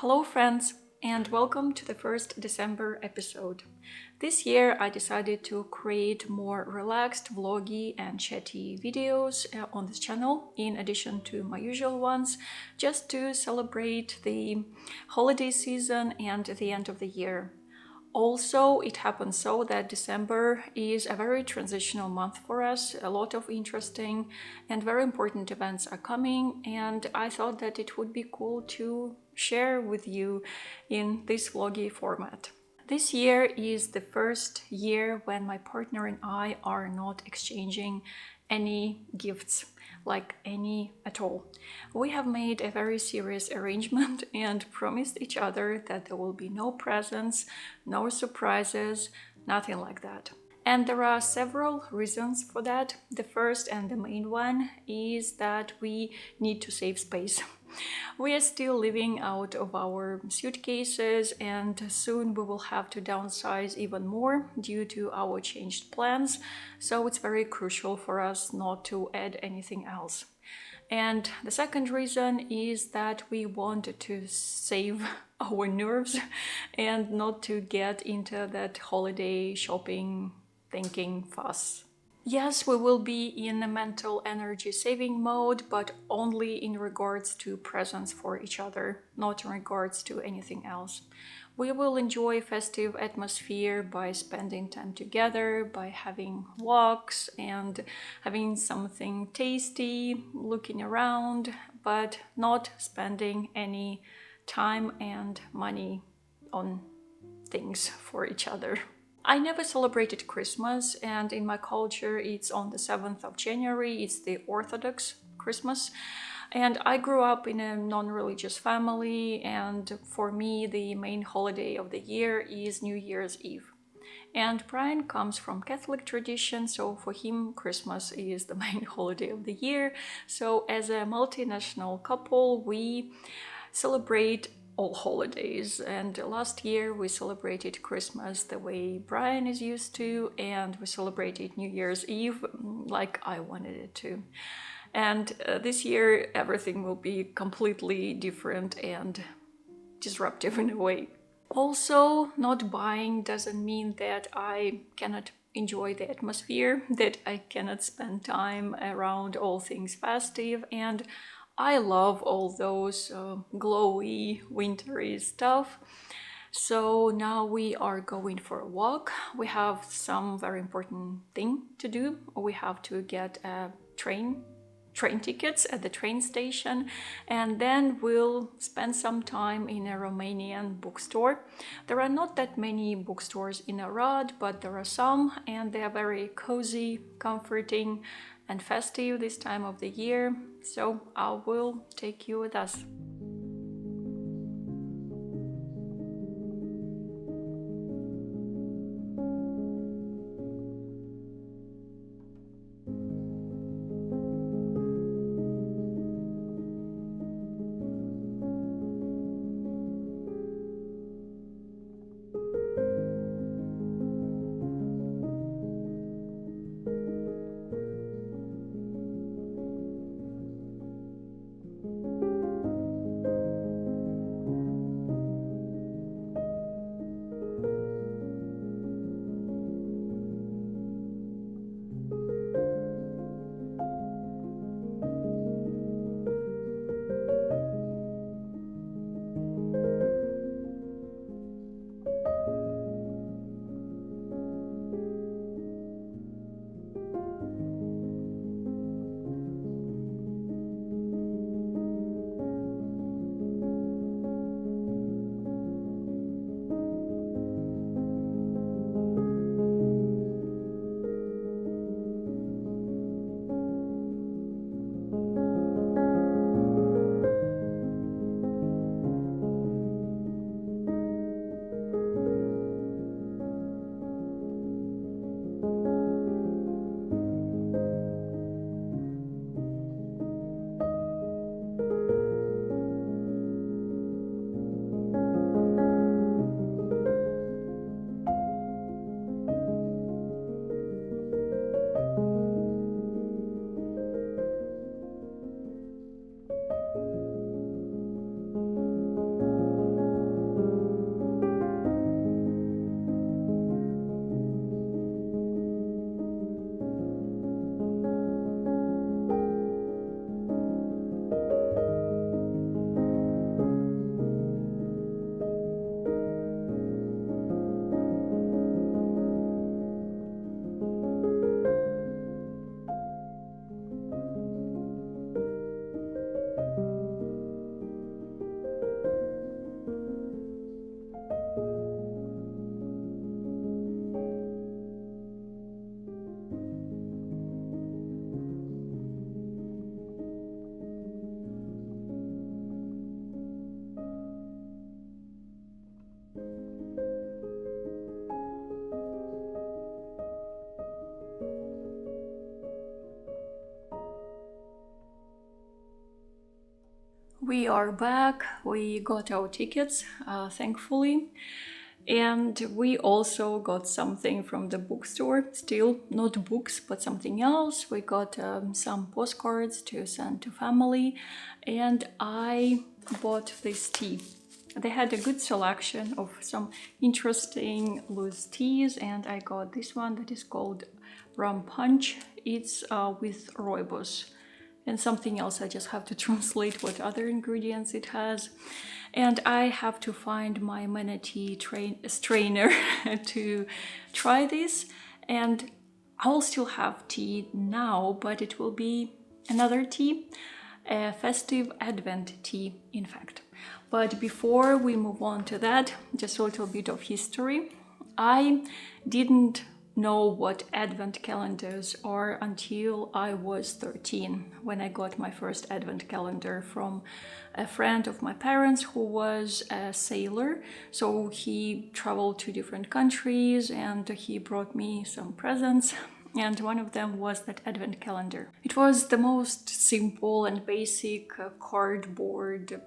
Hello, friends, and welcome to the first December episode. This year, I decided to create more relaxed, vloggy, and chatty videos on this channel, in addition to my usual ones, just to celebrate the holiday season and the end of the year. Also, it happens so that December is a very transitional month for us. A lot of interesting and very important events are coming, and I thought that it would be cool to share with you in this vloggy format. This year is the first year when my partner and I are not exchanging any gifts, like any at all. We have made a very serious arrangement and promised each other that there will be no presents, no surprises, nothing like that. And there are several reasons for that. The first and the main one is that we need to save space. We are still living out of our suitcases, and soon we will have to downsize even more due to our changed plans, so it's very crucial for us not to add anything else. And the second reason is that we want to save our nerves and not to get into that holiday shopping thinking fuss. Yes, we will be in a mental energy saving mode, but only in regards to presents for each other, not in regards to anything else. We will enjoy festive atmosphere by spending time together, by having walks and having something tasty, looking around, but not spending any time and money on things for each other. I never celebrated Christmas, and in my culture it's on the 7th of January, it's the Orthodox Christmas. And I grew up in a non-religious family, and for me the main holiday of the year is New Year's Eve. And Brian comes from Catholic tradition, so for him Christmas is the main holiday of the year. So as a multinational couple, we celebrate all holidays, and last year we celebrated Christmas the way Brian is used to, and we celebrated New Year's Eve like I wanted it to. And this year everything will be completely different and disruptive in a way. Also, not buying doesn't mean that I cannot enjoy the atmosphere, that I cannot spend time around all things festive, and I love all those glowy, wintry stuff. So now we are going for a walk. We have some very important thing to do. We have to get a train tickets at the train station, and then we'll spend some time in a Romanian bookstore. There are not that many bookstores in Arad, but there are some, and they are very cozy, comforting, and festive this time of the year. So I will take you with us. We are back. We got our tickets, thankfully. And we also got something from the bookstore. Still not books, but something else. We got some postcards to send to family. And I bought this tea. They had a good selection of some interesting loose teas. And I got this one that is called Rum Punch. It's with rooibos. And something else, I just have to translate what other ingredients it has. And I have to find my manatee strainer to try this. And I will still have tea now, but it will be another tea, a festive Advent tea, in fact. But before we move on to that, just a little bit of history. I didn't know what Advent calendars are until I was 13, when I got my first Advent calendar from a friend of my parents who was a sailor. So he traveled to different countries and he brought me some presents. And one of them was that Advent calendar. It was the most simple and basic cardboard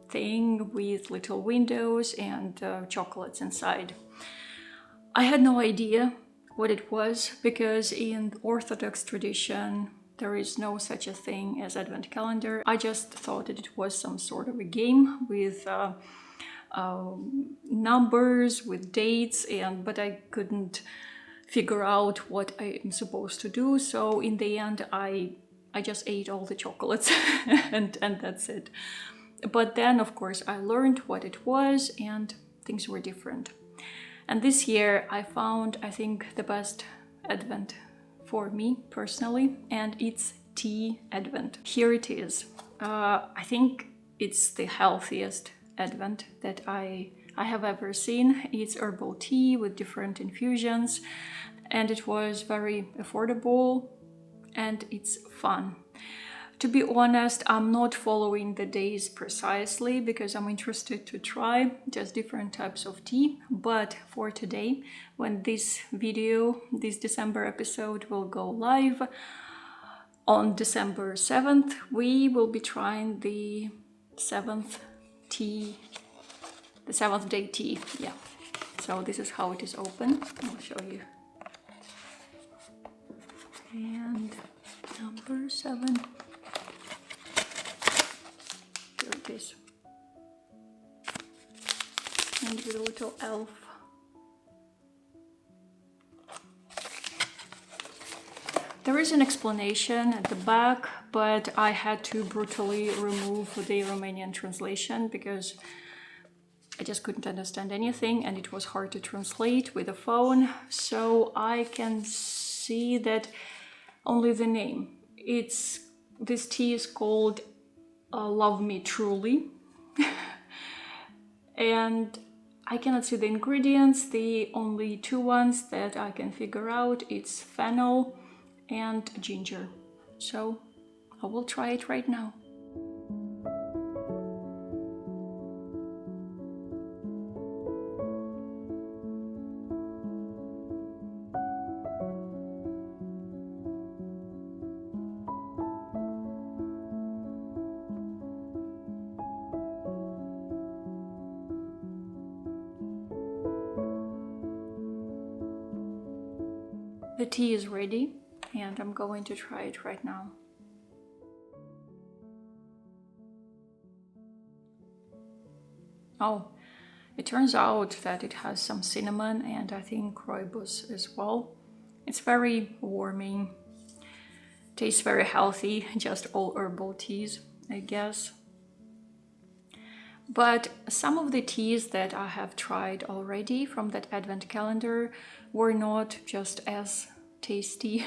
thing with little windows and chocolates inside. I had no idea what it was, because in Orthodox tradition there is no such a thing as Advent calendar. I just thought that it was some sort of a game with numbers, with dates, but I couldn't figure out what I am supposed to do. So in the end I just ate all the chocolates and that's it. But then of course I learned what it was and things were different. And this year I found, I think, the best Advent for me personally, and it's tea Advent. Here it is. I think it's the healthiest Advent that I have ever seen. It's herbal tea with different infusions, and it was very affordable and it's fun. To be honest, I'm not following the days precisely because I'm interested to try just different types of tea. But for today, when this video, this December episode will go live on December 7th, we will be trying the 7th day tea. Yeah. So this is how it is open. I'll show you. And number 7. Here it is. And with a little elf. There is an explanation at the back, but I had to brutally remove the Romanian translation because I just couldn't understand anything and it was hard to translate with a phone. So I can see that only the name. This tea is called Love Me Truly. And I cannot see the ingredients. The only two ones that I can figure out, it's fennel and ginger. So I will try it right now. The tea is ready and I'm going to try it right now. Oh, it turns out that it has some cinnamon and I think rooibos as well. It's very warming, tastes very healthy, just all herbal teas, I guess. But some of the teas that I have tried already from that Advent calendar were not just as tasty,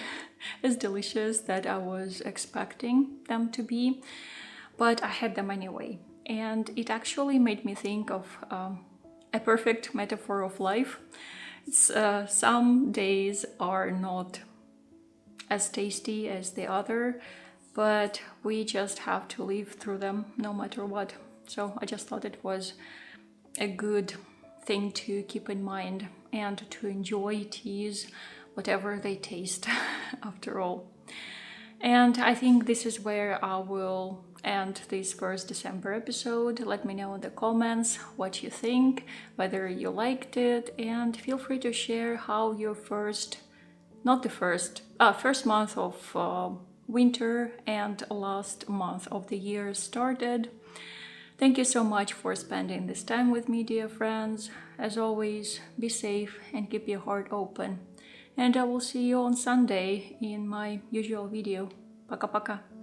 as delicious that I was expecting them to be, but I had them anyway. And it actually made me think of a perfect metaphor of life. Some days are not as tasty as the other, but we just have to live through them no matter what. So I just thought it was a good thing to keep in mind and to enjoy teas, whatever they taste after all. And I think this is where I will end this first December episode. Let me know in the comments what you think, whether you liked it, and feel free to share how your first month of winter and last month of the year started. Thank you so much for spending this time with me, dear friends. As always, be safe and keep your heart open. And I will see you on Sunday in my usual video. Пока-пока.